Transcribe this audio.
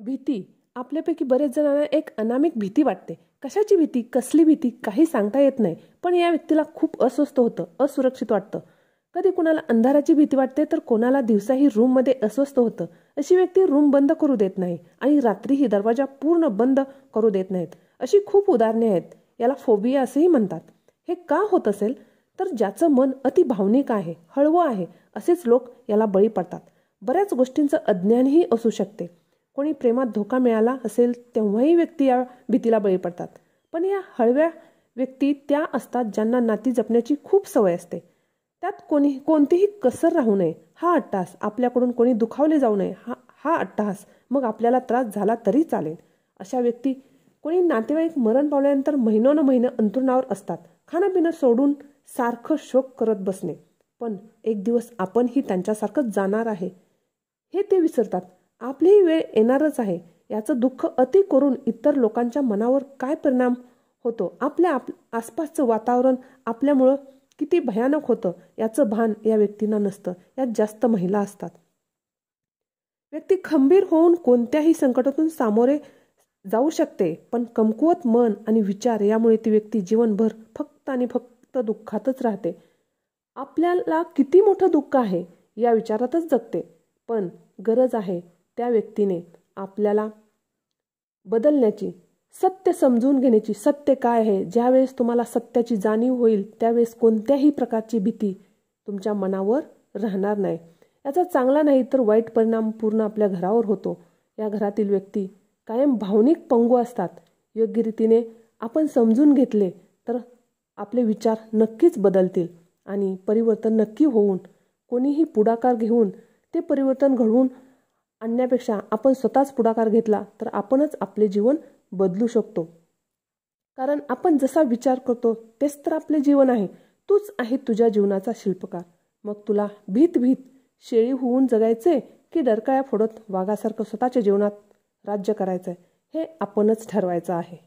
भीती आपल्यापैकी बरेच जणांना एक अनामिक भीती वाटते. कशाची भीती, कसली भीती काही सांगता येत नाही, पण या व्यक्तीला खूप अस्वस्थ होतं, असुरक्षित वाटतं. कधी कुणाला अंधाराची भीती वाटते तर कोणाला दिवसाही रूममध्ये अस्वस्थ होतं. अशी व्यक्ती रूम बंद करू देत नाही आणि रात्रीही दरवाजा पूर्ण बंद करू देत नाहीत. अशी खूप उदाहरणे आहेत. याला फोबिया असेही म्हणतात. हे का होत असेल तर ज्याचं मन अति भावनिक आहे, हळवं आहे, असेच लोक याला बळी पडतात. बऱ्याच गोष्टींचं अज्ञानही असू शकते. कोणी प्रेमात धोका मिळाला असेल तेव्हाही व्यक्ती या भीतीला बळी पडतात. पण या हळव्या व्यक्ती त्या असतात ज्यांना नाती जपण्याची खूप सवय असते. त्यात कोणतीही कसर राहू नये हा अट्टहास, आपल्याकडून कोणी दुखावले जाऊ नये हा अट्टहास, मग आपल्याला त्रास झाला तरी चालेल. अशा व्यक्ती कोणी नातेवाईक मरण पावल्यानंतर महिनोन अंथरुणावर असतात. खाणं पिणं सोडून सारखं शोक करत बसणे. पण एक दिवस आपणही त्यांच्यासारखंच जाणार आहे हे ते विसरतात. आपलीही वेळ येणारच आहे. याचं दुःख अति करून इतर लोकांच्या मनावर काय परिणाम होतो, आपल्या आसपासचं वातावरण आपल्यामुळं किती भयानक होतं याचं भान या व्यक्तींना नसतं. यात जास्त महिला असतात. व्यक्ती खंबीर होऊन कोणत्याही संकटातून सामोरे जाऊ शकते, पण कमकुवत मन आणि विचार यामुळे ती व्यक्ती जीवनभर फक्त आणि फक्त दुःखातच राहते. आपल्याला किती मोठं दुःख आहे या विचारातच जगते. पण गरज आहे त्या व्यक्तीने आपल्याला बदलण्याची, सत्य समजून घेण्याची. सत्य काय आहे, ज्यावेळेस तुम्हाला सत्याची जाणीव होईल त्यावेळेस कोणत्याही प्रकारची भीती तुमच्या मनावर राहणार नाही. याचा चांगला नाही तर वाईट परिणाम पूर्ण आपल्या घरावर होतो. या घरातील व्यक्ती कायम भावनिक पंगू असतात. योग्य रीतीने आपण समजून घेतले तर आपले विचार नक्कीच बदलतील आणि परिवर्तन नक्की होऊन कोणीही पुढाकार घेऊन ते परिवर्तन घडवून आणण्यापेक्षा आपण स्वतःच पुढाकार घेतला तर आपणच आपले जीवन बदलू शकतो. कारण आपण जसा विचार करतो तेच तर आपले जीवन आहे. तूच आहे तुझ्या जीवनाचा शिल्पकार. मग तुला भीत शेळी होऊन जगायचे की डरकाळ्या फोडत वाघासारखं स्वतःच्या जीवनात राज्य करायचंय हे आपणच ठरवायचं आहे.